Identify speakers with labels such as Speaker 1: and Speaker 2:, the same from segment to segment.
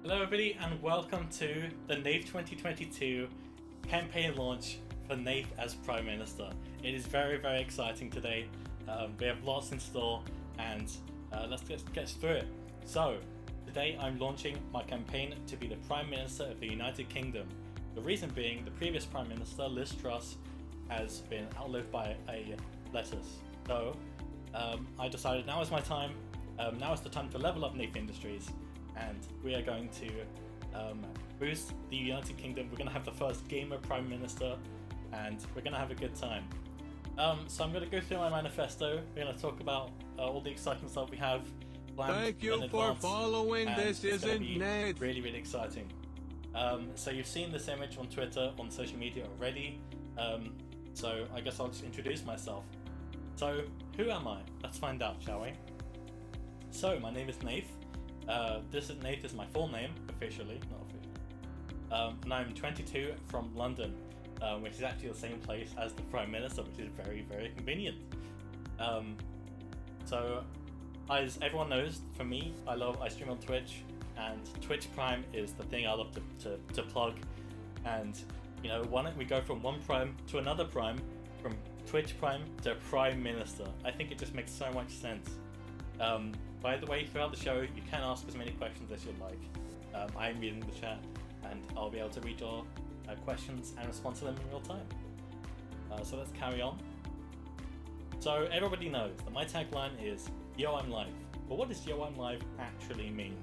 Speaker 1: Hello everybody and welcome to the NATH 2022 campaign launch for NATH as Prime Minister. It is very exciting today. We have lots in store and let's get through it. So today I'm launching my campaign to be the Prime Minister of the United Kingdom. The reason being the previous Prime Minister, Liz Truss, has been outlived by a lettuce. So I decided now is my time. Now is the time to level up NATH Industries. And we are going to boost the United Kingdom. We're going to have the first gamer Prime Minister, and we're going to have a good time. So I'm going to go through my manifesto. We're going to talk about all the exciting stuff we have planned.
Speaker 2: Thank you for following. This isn't NATH.
Speaker 1: Really exciting. So you've seen this image on Twitter, on social media already. So I guess I'll just introduce myself. So who am I? Let's find out, shall we? So my name is NATH. NATH is my full name, officially, not officially. And I'm 22 from London, which is actually the same place as the Prime Minister, which is very convenient. So, as everyone knows, for me, I stream on Twitch, and Twitch Prime is the thing I love to plug. And, you know, why don't we go from one Prime to another Prime, from Twitch Prime to Prime Minister? I think it just makes so much sense. By the way, throughout the show, you can ask as many questions as you'd like. I'm reading the chat, and I'll be able to read your questions and respond to them in real time. So let's carry on. So everybody knows that my tagline is, Yo, I'm live. But what does Yo, I'm live actually mean?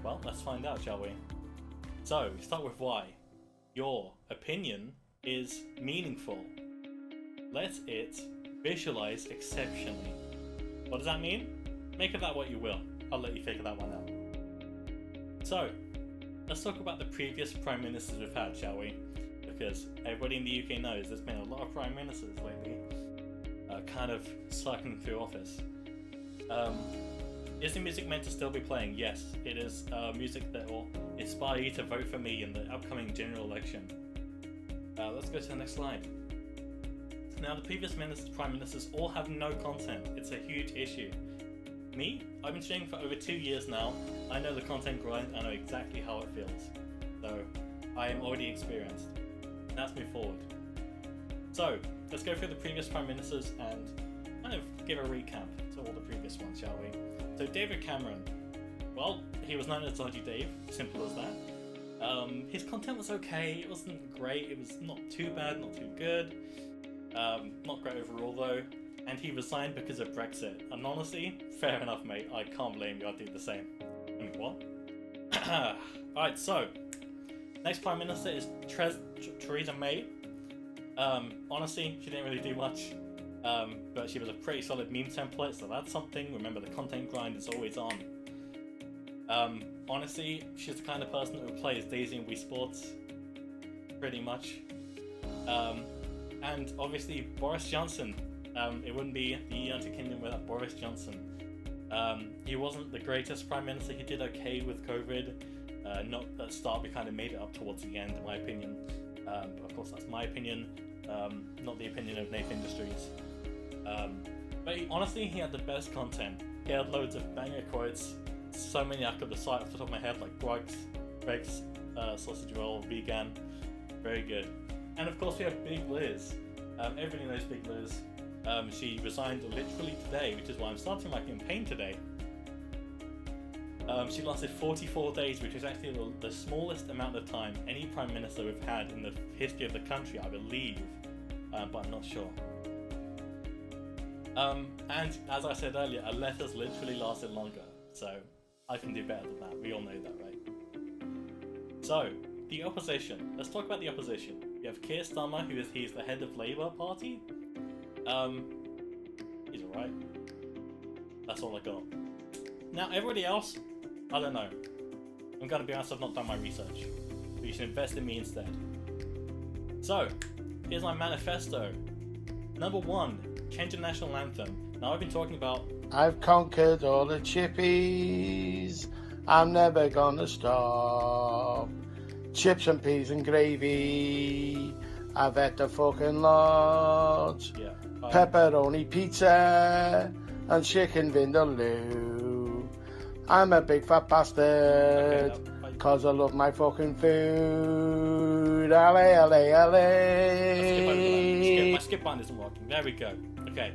Speaker 1: Well, let's find out, shall we? So, start with why. Your opinion is meaningful. Let it visualize exceptionally. What does that mean? Make of that what you will. I'll let you figure that one out. So, let's talk about the previous Prime Ministers we've had, shall we? Because everybody in the UK knows there's been a lot of Prime Ministers lately, kind of sucking through office. Is the music meant to still be playing? Yes, it is music that will inspire you to vote for me in the upcoming general election. Let's go to the next slide. Now, the previous Prime Ministers all have no content. It's a huge issue. Me, I've been streaming for over 2 years now. I know the content grind, I know exactly how it feels. So, I am already experienced. Let's move forward. So, let's go through the previous Prime Ministers and kind of give a recap to all the previous ones, shall we? So, David Cameron. Well, he was known as Dodgy Dave, simple as that. His content was okay, it wasn't great, it was not too bad, not too good. Not great overall though. And he resigned because of Brexit. And honestly, fair enough, mate. I can't blame you. I'd do the same. I mean, what? Alright, so next Prime Minister is Theresa May. Honestly, she didn't really do much. But she was a pretty solid meme template, so that's something. Remember, the content grind is always on. Honestly, she's the kind of person who plays Daisy in Wii Sports. Pretty much. And obviously, Boris Johnson. It wouldn't be the United Kingdom without Boris Johnson. He wasn't the greatest Prime Minister. He did okay with COVID. Not at the start, we kind of made it up towards the end, in my opinion. But of course, that's my opinion, not the opinion of NATH Industries. But honestly, he had the best content. He had loads of banger quotes. So many I could recite off the top of my head, like Greg's sausage roll, vegan. Very good. And of course, we have Big Liz. Everybody knows Big Liz. She resigned literally today, which is why I'm starting my campaign today. She lasted 44 days, which is actually the smallest amount of time any Prime Minister we've had in the history of the country, I believe, but I'm not sure. And as I said earlier, a letter's literally lasted longer, so I can do better than that. We all know that, right? So, the opposition. Let's talk about the opposition. We have Keir Starmer, he's the head of Labour Party. He's alright. That's all I got. Now, everybody else, I don't know. I'm gonna be honest, I've not done my research. But you should invest in me instead. So, here's my manifesto. Number 1, change the national anthem. Now, I've been talking about...
Speaker 3: I've conquered all the chippies. I'm never gonna stop. Chips and peas and gravy. I've had the fucking lot.
Speaker 1: Yeah.
Speaker 3: Pepperoni pizza and chicken vindaloo. I'm a big fat bastard.
Speaker 1: Okay,
Speaker 3: 'cause I love my fucking food. Ale, ale, ale.
Speaker 1: My skip button isn't working. There we go. Okay.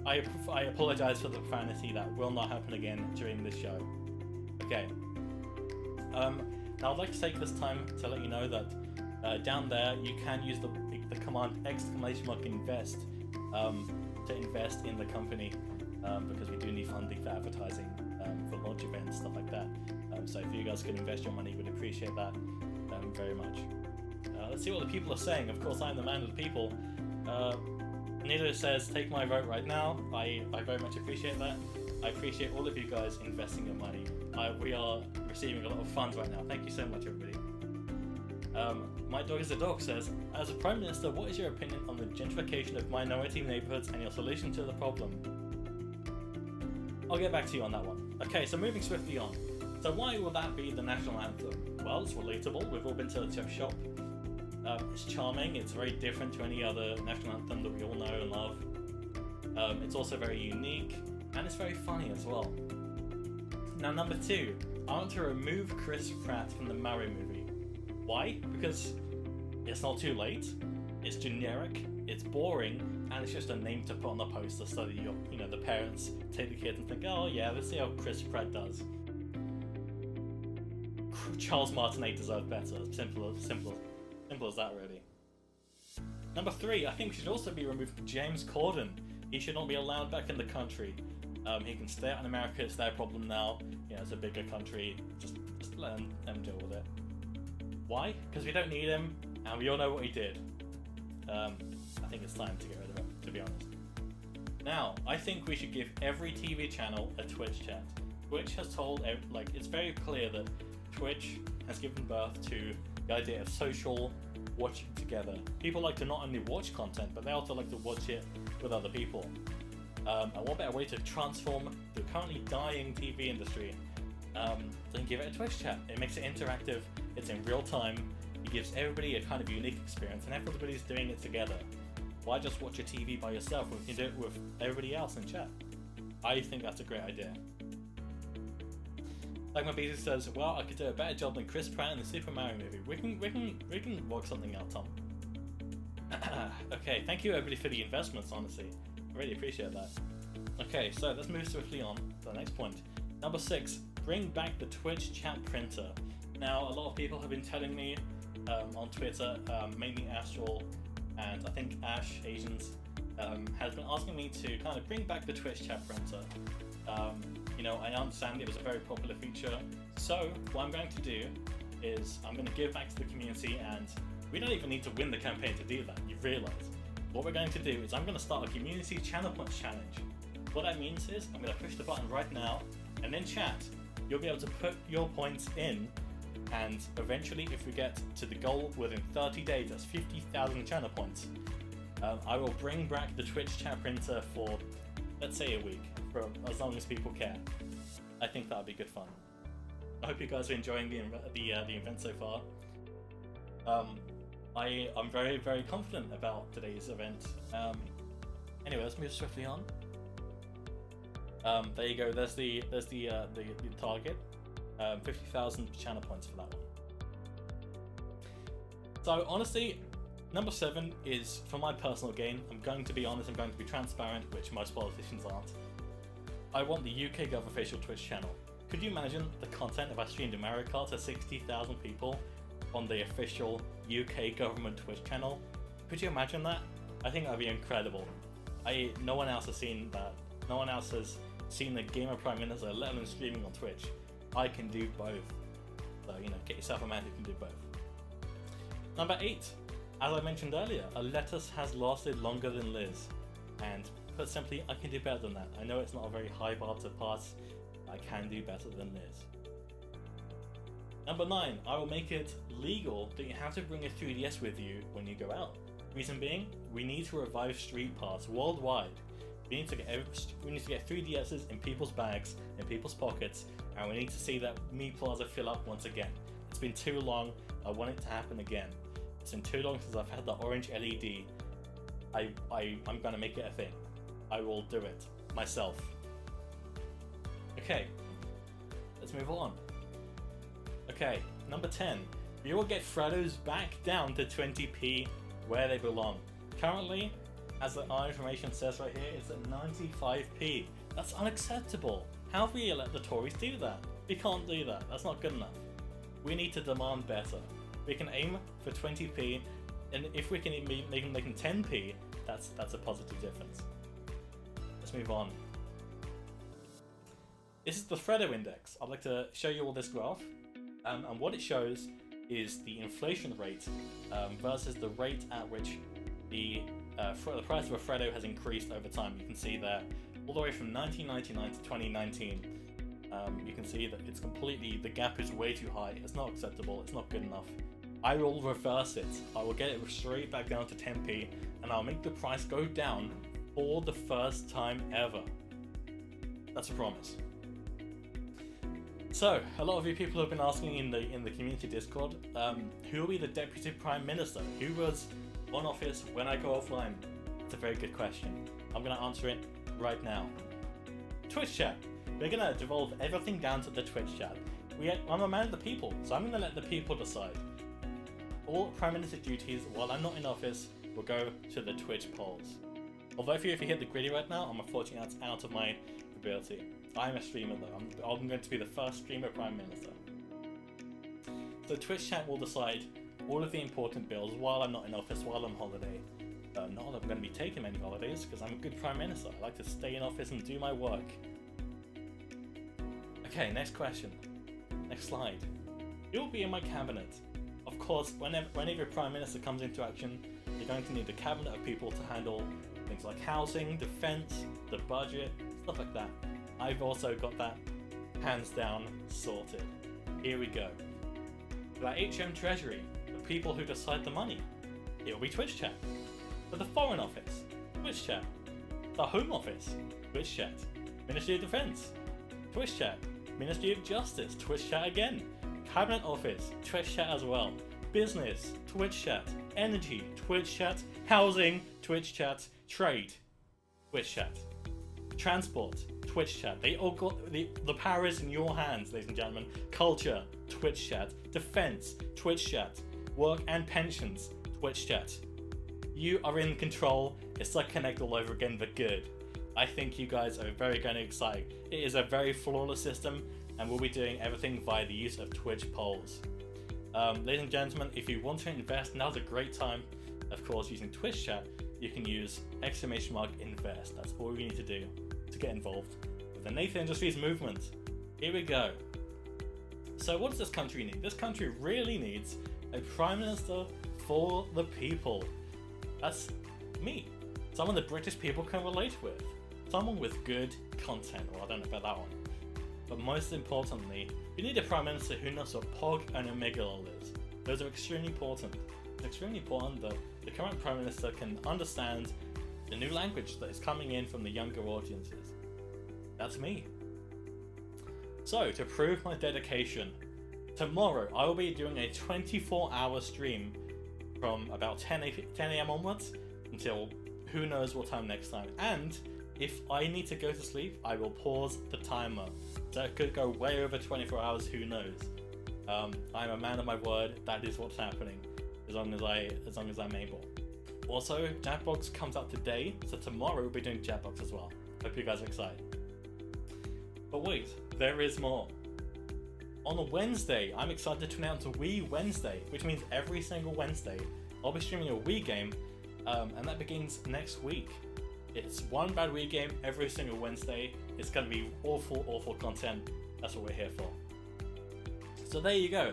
Speaker 1: I apologize for the profanity. That will not happen again during this show. Okay. Now I'd like to take this time to let you know that down there you can use the command !invest to invest in the company because we do need funding for advertising for launch events, stuff like that. So if you guys could invest your money, we'd appreciate that very much. Let's see what the people are saying. Of course, I'm the man of the people. Nito says, take my vote right now. I very much appreciate that. I appreciate all of you guys investing your money. We are receiving a lot of funds right now. Thank you so much, everybody. My Dog is a Dog says, as a Prime Minister, what is your opinion on the gentrification of minority neighbourhoods and your solution to the problem? I'll get back to you on that one. Okay, so moving swiftly on. So why will that be the national anthem? Well, it's relatable. We've all been to the chip shop. It's charming. It's very different to any other national anthem that we all know and love. It's also very unique, and it's very funny as well. Now, number 2, I want to remove Chris Pratt from the Mario movie. Why? Because it's not too late, it's generic, it's boring, and it's just a name to put on the poster so that the parents take the kids and think, oh yeah, let's see how Chris Pratt does. Charles Martinet deserved better. Simple as that, really. Number 3, I think we should also be removed James Corden. He should not be allowed back in the country. He can stay out in America, it's their problem now. It's a bigger country, just let them deal with it. Why? Because we don't need him, and we all know what he did. I think it's time to get rid of him, to be honest. Now, I think we should give every TV channel a Twitch chat. Twitch has told, it's very clear that Twitch has given birth to the idea of social watching together. People like to not only watch content, but they also like to watch it with other people. And what better way to transform the currently dying TV industry than give it a Twitch chat? It makes it interactive, it's in real time, it gives everybody a kind of unique experience, and everybody's doing it together. Why just watch a TV by yourself when you can do it with everybody else in chat? I think that's a great idea. Like my Beezy says, well, I could do a better job than Chris Pratt in the Super Mario movie. We can work something out, Tom. Okay, thank you everybody for the investments, honestly. I really appreciate that. Okay, so let's move swiftly on to the next point. Number 6, bring back the Twitch chat printer. Now, a lot of people have been telling me on Twitter, mainly Astral, and I think Ash Asians, has been asking me to kind of bring back the Twitch chat printer. I understand it was a very popular feature, so what I'm going to do is I'm going to give back to the community, and we don't even need to win the campaign to do that, you've realised. What we're going to do is I'm going to start a community channel points challenge. What that means is I'm going to push the button right now, and in chat you'll be able to put your points in, and eventually if we get to the goal within 30 days, that's 50,000 channel points, I will bring back the Twitch chat printer for, let's say, a week, for as long as people care. I think that would be good fun. I hope you guys are enjoying the event so far. I'm very, very confident about today's event. Anyway, let's move swiftly on. There you go. There's the target. 50,000 channel points for that one. So honestly, number 7 is for my personal gain. I'm going to be honest. I'm going to be transparent, which most politicians aren't. I want the UK Gov official Twitch channel. Could you imagine the content if I streamed Mario Kart to 60,000 people on the official UK government Twitch channel? Could you imagine that? I think that'd be incredible. No one else has seen that. No one else has seen the Gamer Prime Minister, let alone streaming on Twitch. I can do both. So, get yourself a man who can do both. Number 8. As I mentioned earlier, a lettuce has lasted longer than Liz. And put simply, I can do better than that. I know it's not a very high bar to pass. I can do better than Liz. Number 9, I will make it legal that you have to bring a 3DS with you when you go out. Reason being, we need to revive Street Pass worldwide. We need to get 3DSs in people's bags, in people's pockets, and we need to see that Mii Plaza fill up once again. It's been too long, I want it to happen again. It's been too long since I've had the orange LED. I'm gonna make it a thing. I will do it myself. Okay, let's move on. Okay, number 10. We will get Freddos back down to 20p where they belong. Currently, as our information says right here, it's at 95p. That's unacceptable. How have we let the Tories do that? We can't do that. That's not good enough. We need to demand better. We can aim for 20p, and if we can make them 10p, that's a positive difference. Let's move on. This is the Freddo Index. I'd like to show you all this graph, and what it shows is the inflation rate versus the rate at which the price of a Freddo has increased over time. You can see there, all the way from 1999 to 2019, you can see that it's completely, the gap is way too high. It's not acceptable, it's not good enough. I will reverse it. I will get it straight back down to 10p, and I'll make the price go down for the first time ever. That's a promise. So, a lot of you people have been asking in the community Discord, who will be the Deputy Prime Minister? Who was on office when I go offline? It's a very good question. I'm going to answer it right now. Twitch chat. We're going to devolve everything down to the Twitch chat. I'm a man of the people, so I'm going to let the people decide. All Prime Minister duties, while I'm not in office, will go to the Twitch polls. Although if you hit the griddy right now, I'm unfortunately out of my ability. I'm a streamer though. I'm going to be the first streamer Prime Minister. So Twitch chat will decide all of the important bills while I'm not in office, while I'm on holiday. Not that I'm going to be taking many holidays, because I'm a good Prime Minister. I like to stay in office and do my work. Okay, next question. Next slide. Who will be in my cabinet? Of course, whenever a Prime Minister comes into action, you're going to need a cabinet of people to handle things like housing, defence, the budget, stuff like that. I've also got that hands down sorted. Here we go. For that HM Treasury, the people who decide the money, it'll be Twitch chat. For the Foreign Office, Twitch chat. The Home Office, Twitch chat. Ministry of Defence, Twitch chat. Ministry of Justice, Twitch chat again. Cabinet Office, Twitch chat as well. Business, Twitch chat. Energy, Twitch chat. Housing, Twitch chat. Trade, Twitch chat. Transport, Twitch chat. They all got the power is in your hands, ladies and gentlemen. Culture, Twitch chat. Defense, Twitch chat. Work and pensions, Twitch chat. You are in control. It's like Connect all over again, but good. I think you guys are very going to excite. It is a very flawless system, and we'll be doing everything via the use of Twitch polls. Ladies and gentlemen, if you want to invest, now's a great time. Of course, using Twitch chat, you can use !invest. That's all you need to do to get involved with the NATH Industries movement. Here we go. So what does this country need? This country really needs a Prime Minister for the people. That's me. Someone the British people can relate with. Someone with good content. Well, I don't know about that one. But most importantly, we need a Prime Minister who knows what POG and Omegalol is. Those are extremely important. It's extremely important that the current Prime Minister can understand the new language that is coming in from the younger audiences. That's me. So, to prove my dedication, tomorrow I will be doing a 24-hour stream from about 10 a.m. onwards until who knows what time next time. And if I need to go to sleep, I will pause the timer. So it could go way over 24 hours, who knows. I'm a man of my word, that is what's happening, as long as I'm able. Also, Jackbox comes out today, so tomorrow we'll be doing Jackbox as well. Hope you guys are excited. But wait, there is more. On a Wednesday, I'm excited to announce a Wii Wednesday, which means every single Wednesday I'll be streaming a Wii game, and that begins next week. It's one bad Wii game every single Wednesday. It's going to be awful content. That's what we're here for. So there you go.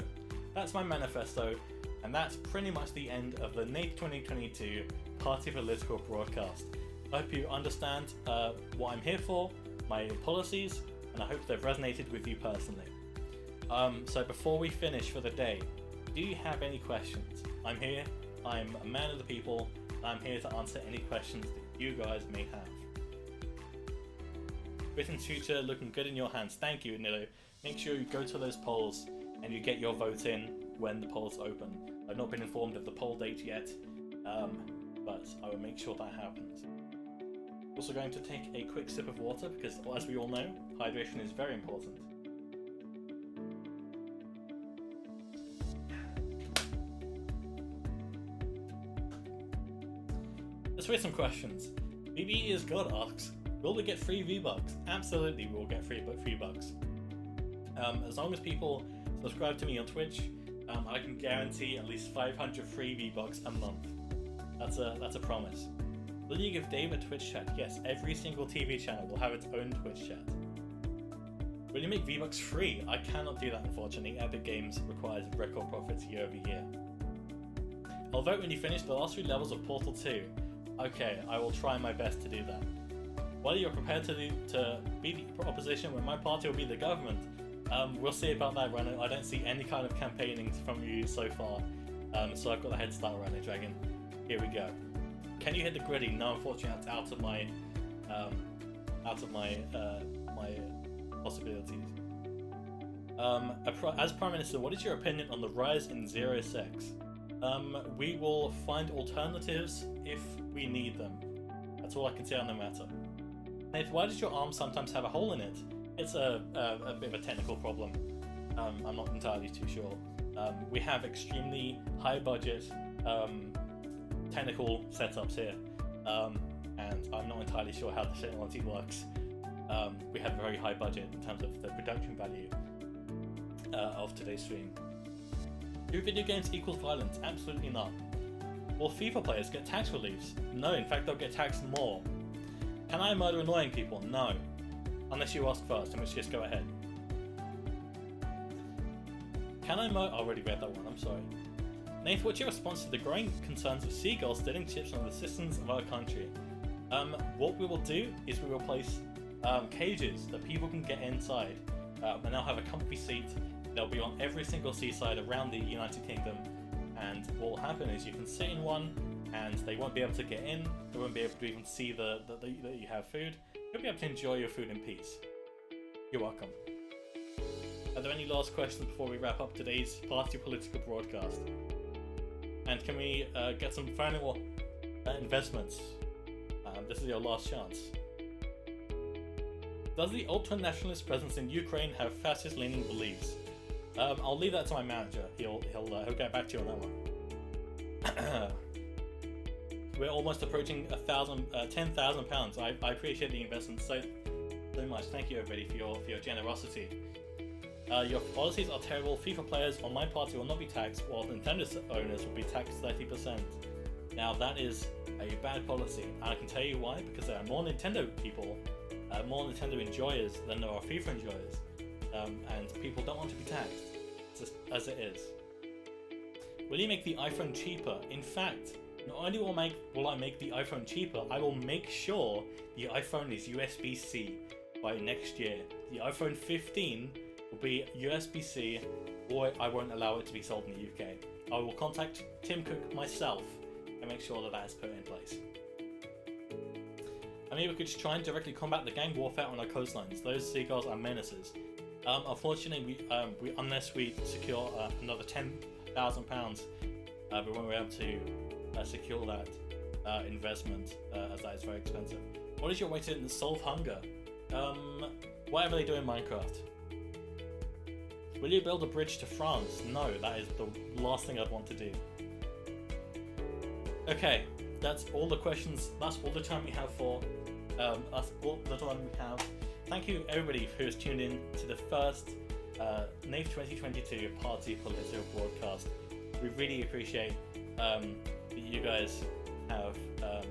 Speaker 1: That's my manifesto, and that's pretty much the end of the NATH 2022 Party Political broadcast. I hope you understand what I'm here for, my policies, and I hope they've resonated with you personally. So before we finish for the day, do you have any questions? I'm here, I'm a man of the people, and I'm here to answer any questions that you guys may have. Britain's future looking good in your hands. Thank you, Nilo. Make sure you go to those polls and you get your vote in when the polls open. I've not been informed of the poll date yet, but I will make sure that happens. Also going to take a quick sip of water because, as we all know, hydration is very important. Let's raise some questions. BB is God asks, will we get free V-Bucks? Absolutely, we'll get free bucks. As long as people subscribe to me on Twitch, I can guarantee at least 500 free V-Bucks a month. That's a promise. Will you give Dave a Twitch chat? Yes, every single TV channel will have its own Twitch chat. Will you make V-Bucks free? I cannot do that, unfortunately. Epic Games requires record profits year over year. I'll vote when you finish the last 3 levels of Portal 2. Okay, I will try my best to do that. Whether you're prepared to be the opposition when my party will be the government, we'll see about that, Rhino. I don't see any kind of campaigning from you so far, so I've got a head start, Rhino Dragon. Here we go. Can you hit the gritty? No, unfortunately, that's out of my my possibilities. As Prime Minister, what is your opinion on the rise in zero sex? We will find alternatives if we need them. That's all I can say on the matter. Nath, why does your arm sometimes have a hole in it? It's a bit of a technical problem. I'm not entirely too sure. We have extremely high budget technical setups here, and I'm not entirely sure how the technology works. We have a very high budget in terms of the production value of today's stream. Do video games equal violence? Absolutely not. Will FIFA players get tax reliefs? No, in fact they'll get taxed more. Can I murder annoying people? No. Unless you ask first, in which case go ahead. Can I murder... I already read that one, I'm sorry. Nath, what's your response to the growing concerns of seagulls stealing chips from the citizens of our country? What we will do is we will place cages that people can get inside, and they'll have a comfy seat. They'll be on every single seaside around the United Kingdom, and what will happen is you can sit in one, and they won't be able to get in, they won't be able to even see that you have food. You'll be able to enjoy your food in peace. You're welcome. Are there any last questions before we wrap up today's party political broadcast? And can we get some final investments? This is your last chance. Does the ultra-nationalist presence in Ukraine have fascist-leaning beliefs? I'll leave that to my manager. He'll get back to you on that one. We're almost approaching £10,000. I appreciate the investment so much. Thank you, everybody, for your generosity. Your policies are terrible. FIFA players on my party will not be taxed, while Nintendo owners will be taxed 30%. Now that is a bad policy, and I can tell you why. Because there are more Nintendo people, more Nintendo enjoyers than there are FIFA enjoyers, and people don't want to be taxed, just as it is. Will you make the iPhone cheaper? In fact, not only will I make the iPhone cheaper, I will make sure the iPhone is USB-C by next year. The iPhone 15 will be USB-C, or I won't allow it to be sold in the UK. I will contact Tim Cook myself and make sure that is put in place. I mean, we could try and directly combat the gang warfare on our coastlines. Those seagulls are menaces. Unfortunately, we unless we secure another £10,000, we won't be able to secure that investment, as that is very expensive. What is your way to solve hunger? Whatever they do in Minecraft. Will you build a bridge to France? No, that is the last thing I'd want to do. Okay, that's all the questions. That's all the time we have for. That's all the time we have. Thank you, everybody, who has tuned in to the first NATH 2022 Party Political Broadcast. We really appreciate that you guys have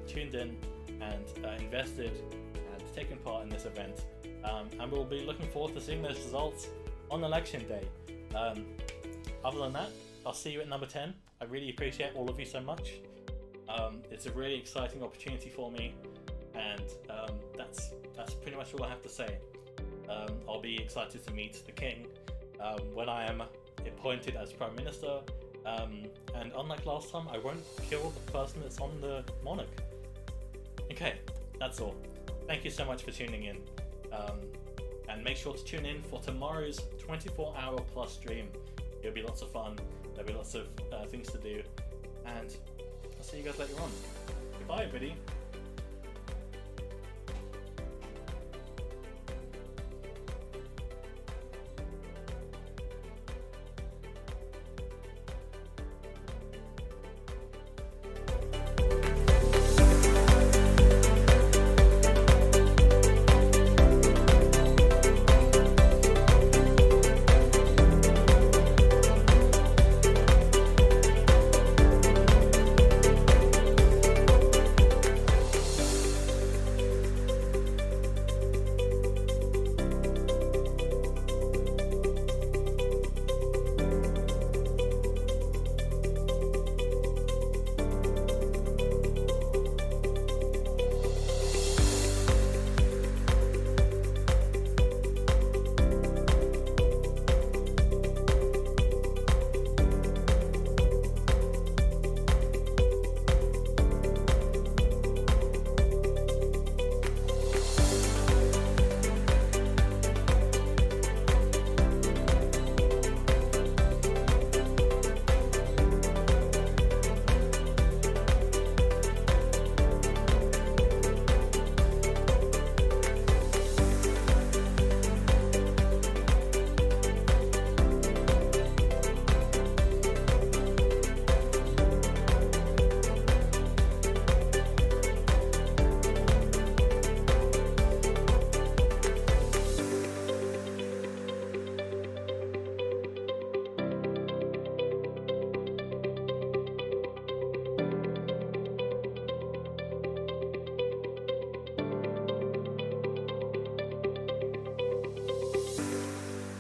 Speaker 1: tuned in and invested and taken part in this event. And we'll be looking forward to seeing those results on election day. Other than that, I'll see you at number 10. I really appreciate all of you so much. It's a really exciting opportunity for me, and that's pretty much all I have to say. I'll be excited to meet the King when I am appointed as Prime Minister, and unlike last time, I won't kill the person that's on the monarch. Okay, that's all. Thank you so much for tuning in. And make sure to tune in for tomorrow's 24-hour plus stream. It'll be lots of fun. There'll be lots of things to do. And I'll see you guys later on. Goodbye, everybody.